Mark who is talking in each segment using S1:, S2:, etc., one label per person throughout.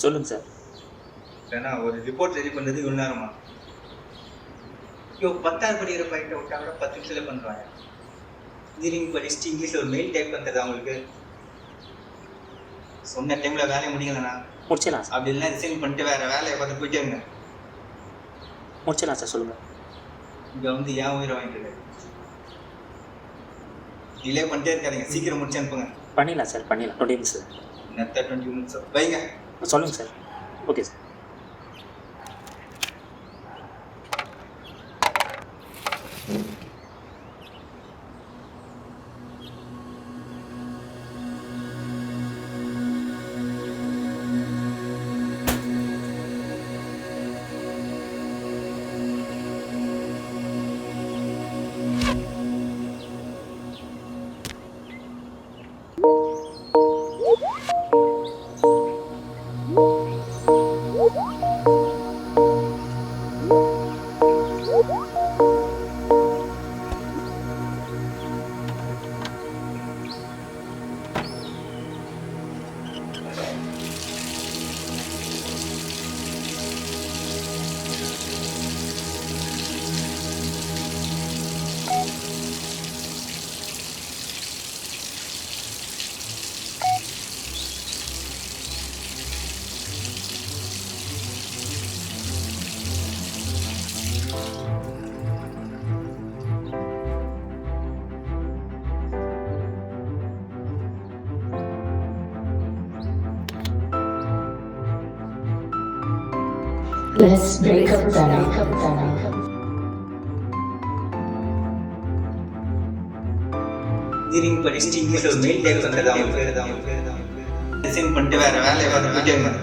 S1: சொல்லுங்க சார்.
S2: ஏன்னா ஒரு ரிப்போர்ட் ரெடி பண்ணுறது இவ்வளோ நேரமா? இப்போ 10வது படிக்கிற பையன் விட்டா கூட 10 நிமிஷத்துல பண்ணுறாங்க. இன்ஜினியரிங் படிச்சுட்டு இங்கிலீஷில் ஒரு மெயில் டைப் பண்ணுறது அவங்களுக்கு சொன்ன டைமில் வேலையை முடிக்கலண்ணா
S1: முடிச்சிடலாம் சார்.
S2: அப்படி இல்லைன்னா ரிசைன் பண்ணிட்டு வேறு வேலையை பார்த்து போயிட்டே இருங்க.
S1: முடிச்சிடலாம் சார். சொல்லுங்கள்.
S2: இங்கே வந்து ஏன் உயிரை வாங்கிட்டு டிலே பண்ணிட்டே இருக்காதிங்க, சீக்கிரம் முடிச்சு அனுப்புங்க.
S1: பண்ணிடலாம் சார், பண்ணிடலாம். 20 மினிட்ஸ்.
S2: நெத்த 20 மினிட்ஸ் வைங்க.
S1: சொல்லுங்கள் sir. Okay sir.
S3: Let's break up the night.
S2: Engineering படிச்சுட்டு இங்கிலீஷில் ஒரு மெயில் டைப் பண்ணுறது அவங்களுக்கு ரிசைன் பண்ணிட்டு வேறு வேலையை பார்த்து போயிட்டே இருங்க.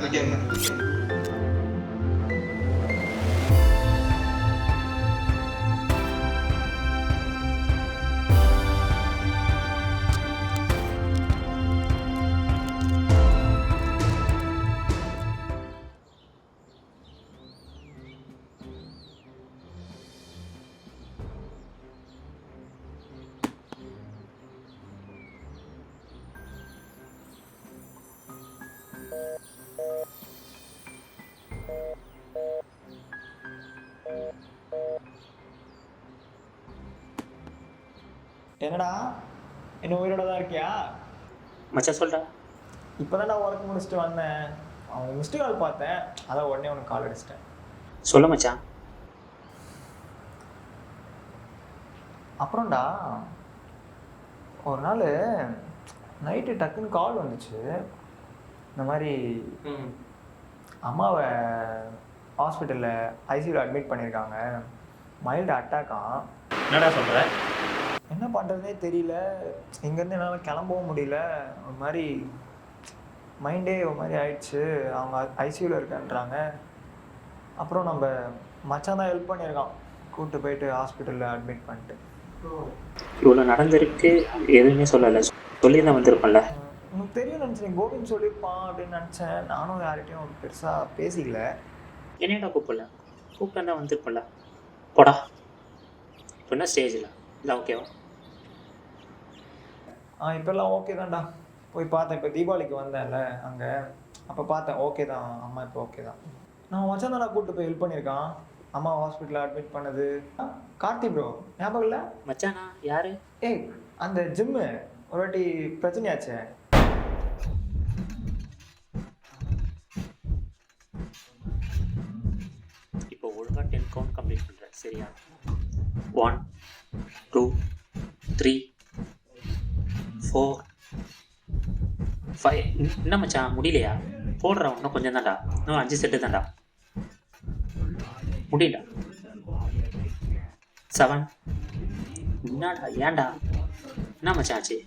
S4: என்னடா இன்னும் உயிரோட தான் இருக்கியா?
S1: மச்சான் சொல்கிறா.
S4: இப்போ தான் நான் ஒர்க் முடிச்சுட்டு வந்தேன். அவனுக்கு மிஸ்டு கால் பார்த்தேன், அதான் உடனே உனக்கு கால் அடிச்சிட்டேன்.
S1: சொல்ல மச்சான்.
S4: அப்புறம்டா ஒரு நாள் நைட்டு டக்குன்னு கால் வந்துச்சு. இந்த மாதிரி அம்மாவை ஹாஸ்பிட்டலில் ஐசியூவில் அட்மிட் பண்ணியிருக்காங்க, மைல்டு அட்டாக்காம்.
S1: என்னடா சொல்கிற?
S4: என்ன பண்ணுறதுனே தெரியல. இங்கேருந்து என்னால் கிளம்பவும் முடியல. ஒரு மாதிரி மைண்டே ஒரு மாதிரி ஆயிடுச்சு. அவங்க ஐசியூவில் இருக்கேன்றாங்க. அப்புறம் நம்ம மச்சான் தான் ஹெல்ப் பண்ணியிருக்கான், கூப்பிட்டு போயிட்டு ஹாஸ்பிட்டலில் அட்மிட் பண்ணிட்டு.
S1: இவ்வளோ நடந்திருக்கு, எதுவுமே சொல்லலை. சொல்லி தான் வந்திருப்பேன்ல.
S4: உனக்கு தெரியும் நினச்சேன், கோவிந்த் சொல்லியிருப்பான் அப்படின்னு நினச்சேன். நானும் யார்கிட்டையும் பெருசாக பேசிக்கல.
S1: என்னடா கூப்பிட்டா வந்திருப்பேன்ல. போடா. இப்போ என்ன ஸ்டேஜில் இல்லை? ஓகேவா?
S4: இப்போல்லாம் ஓகே தான்டா. போய் பார்த்தேன், இப்போ தீபாவளிக்கு வந்தேன்ல அங்கே, அப்போ பார்த்தேன். ஓகே தான், அம்மா இப்போ ஓகே தான். நான் மச்சான் தான் கூப்பிட்டு போய் ஹெல்ப் பண்ணியிருக்கான், அம்மா ஹாஸ்பிட்டலில் அட்மிட் பண்ணது. கார்த்தி ப்ரோ ஞாபகம் இல்லை?
S1: மச்சானா யாரு?
S4: ஏய் அந்த ஜிம்மு ஒரு வாட்டி பிரச்சனையாச்சே.
S1: இப்போ ஒழுங்காக 10 கவுண்ட் கம்ப்ளீட் பண்ணுறேன், சரியா? 1 2 3 4 5. என்ன மச்சான் முடியலையா? போடுறா, இன்னும் கொஞ்சம் தான்டா. இன்னும் 5 செட்டு தான்டா. முடியல. 7. என்னடா ஏன்டா? என்ன மச்சான் ஆச்சு?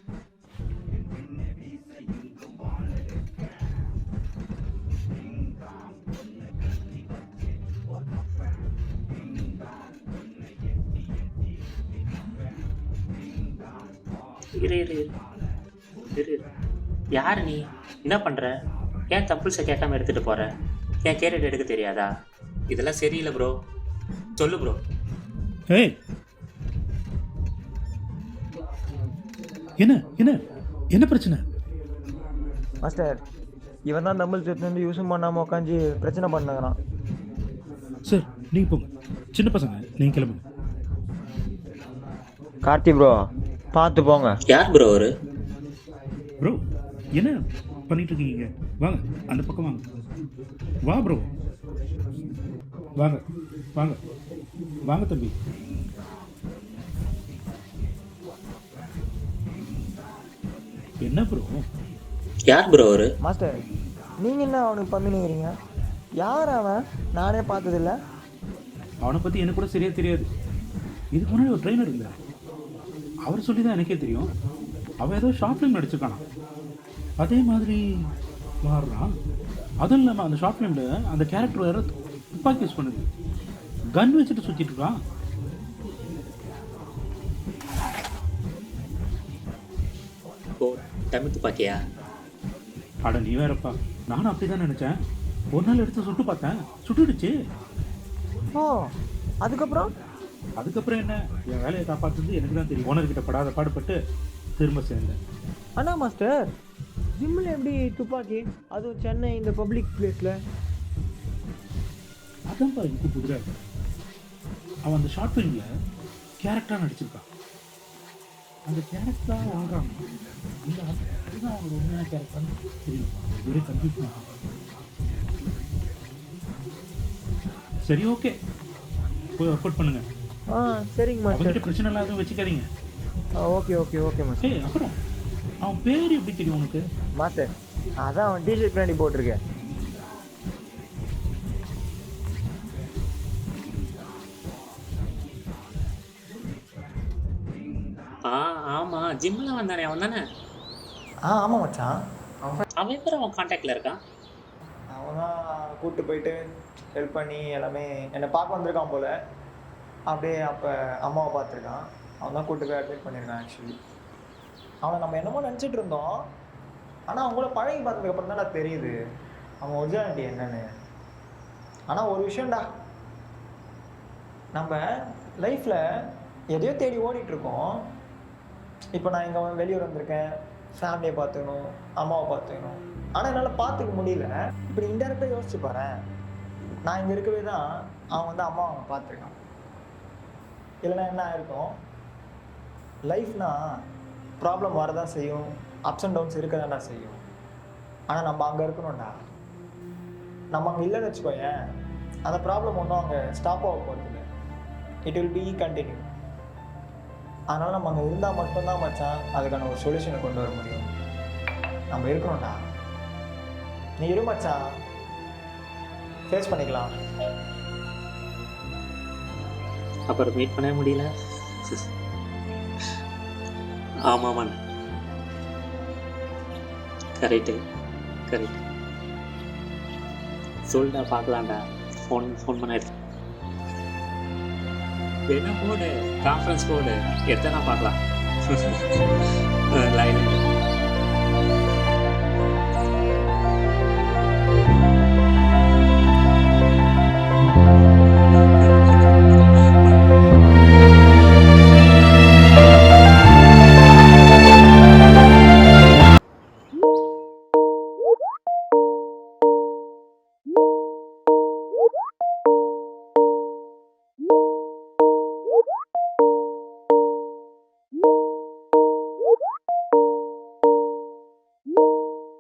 S1: இரு. யார் நீ? என்ன பண்ணுற? ஏன் தம்பிள்ஸை கேட்காம எடுத்துகிட்டு போகிற? ஏன் கேரட் எடுக்க தெரியாதா? இதெல்லாம் சரியில்லை ப்ரோ. சொல்லு ப்ரோ.
S5: ஏய் என்ன என்ன என்ன பிரச்சனை?
S4: மாஸ்டர் இவன் தான் தம்பிள் செத்து வந்து யூஸும் பண்ணாமல் உட்காந்து பிரச்சனை பண்ணுங்கிறான்.
S5: சார் நீங்கள் போங்க, சின்ன பசங்க நீங்கள் கிளம்புங்க.
S4: கார்த்தி ப்ரோ பார்த்து போங்க.
S1: யார் ப்ரோ அவரு?
S5: ப்ரோ என்ன பண்ணிட்டு இருக்கீங்க? வாங்க அந்த பக்கம் வாங்க. வா ப்ரோ, வாங்க வாங்க வாங்க தம்பி. என்ன ப்ரோ?
S1: யார் ப்ரோ அவரு?
S4: மாஸ்டர் நீங்கள் என்ன அவனுக்கு பண்ணிக்கிறீங்க? யார் அவன்? நானே பார்த்ததில்ல.
S5: அவனை பற்றி எனக்கு கூட சரியாக தெரியாது. இதுக்கு முன்னாடி ஒரு ட்ரெயினர் இல்லை, அவர் சொல்லி தான் எனக்கே தெரியும். அவன் ஏதோ ஷார்ட் ஃபிலிம் நடிச்சிருக்கானா, அதே மாதிரி மாறுறான். அதுவும் இல்லாமல் அந்த ஷார்ட் ஃபிலிமில் அந்த கேரக்டர் வேறு துப்பாக்கி யூஸ் பண்ணுது, கன் வச்சுட்டு சுற்றிட்டு இருக்கான்.
S1: ஓ, தமிழ் துப்பாக்கியா?
S5: அட நீ வேறப்பா, நானும் அப்படி தான் நினச்சேன். ஒரு நாள் எடுத்து சுட்டு பார்த்தேன், சுட்டுடுச்சு.
S4: ஓ அதுக்கப்புறம்?
S5: அதுக்கப்புறம் என்ன, என் வேலையை காப்பாற்றுறது எனக்கு தான் தெரியும். ஓனர்கிட்ட படாத பாடுபட்டு திரும்ப சேர்ந்தேன்.
S4: அண்ணா மாஸ்டர் ஜிம்மில் எப்படி துப்பாக்கி, அதுவும் சென்னை இந்த பப்ளிக் பிளேஸில்?
S5: அதான்ப்பா எனக்கு புதுராக இருக்கு. அவன் அந்த ஷார்ட் ஃபிலிமில் கேரக்டராக நடிச்சிருக்கான். அந்த கேரக்டராக வாழ்கிறான். இல்லை அதுதான் அவனோட உண்மையான கேரக்டர்னு தெரியும். ஒரே கன்ஃபியூஷன். சரி ஓகே, போய் ஒர்க் அவுட் பண்ணுங்க.
S4: சரிங்க மாஸ்டர்.
S5: அவங்ககிட்ட பிரச்சனை இல்லாத வச்சுக்காதீங்க.
S4: Okay okay okay master.
S5: ஏய் அப்புறம் அவன் பேர் எப்படி தெரியும் உனக்கு?
S4: மாஸ்டர் அதான் அவன் டிஷர்ட் பின்னாடி போட்டிருக்கேன்.
S1: ஆமாம், ஜிம்மில் வந்தானே அவன் தானே?
S4: ஆமாம் மச்சான்.
S1: அவன் எப்போ அவன் கான்டாக்டில் இருக்கான்?
S4: அவன் தான் கூப்பிட்டு போயிட்டு ஹெல்ப் பண்ணி எல்லாமே என்னை பார்க்க வந்திருக்கான் போல். அப்படியே அப்போ அம்மாவை பார்த்துருக்கான். அவன் தான் கூப்பிட்டு போய் அட்மிட் பண்ணியிருக்கான். ஆக்சுவலி அவனை நம்ம என்னமோ நினச்சிட்டு இருந்தோம், ஆனால் அவங்கள பழகி பார்த்ததுக்கப்புறம் தான்டா தெரியுது அவன் ஒரிஜினாலிட்டி என்னன்னு. ஆனால் ஒரு விஷயம்டா, நம்ம லைஃப்பில் எதையோ தேடி ஓடிட்டுருக்கோம். இப்போ நான் இங்கே வெளியூர் வந்திருக்கேன், ஃபேமிலியை பார்த்துக்கணும், அம்மாவை பார்த்துக்கணும். ஆனால் என்னால் பார்த்துக்க முடியல. இப்படி இன்டெரக்டாக யோசிச்சு பாரேன், நான் இங்கே இருக்கவே தான் அவன் வந்து அம்மா அவன் பார்த்துருக்கான். இல்லைன்னா என்ன ஆயிருக்கும்? லைஃப்னா ப்ராப்ளம் வரதான் செய்யும், அப்ஸ் அண்ட் டவுன்ஸ் இருக்க தான்டா செய்யும். ஆனால் நம்ம அங்கே இருக்கணும்டா. நம்ம அங்கே இல்லைன்னு வச்சுக்கோயேன், அந்த ப்ராப்ளம் ஒன்றும் அங்கே ஸ்டாப் ஆக போகிறது இல்லை. It will be continue. அதனால் நம்ம அங்கே இருந்தால் மட்டும்தான் மச்சான் அதுக்கான ஒரு சொல்யூஷனை கொண்டு வர முடியும். நம்ம இருக்கணும்டா. நீ இரு மச்சான், ஃபேஸ் பண்ணிக்கலாம்.
S1: அப்புறம் மீட் பண்ணவே முடியல. ஆமாம், கரெக்டு கரெக்ட். சொல்டா, பார்க்கலாம்டா. ஃபோன் பண்ண எடுத்து என்ன போடு, கான்ஃபரன்ஸ் போடு, எடுத்தா நான் பார்க்கலாம். லைன்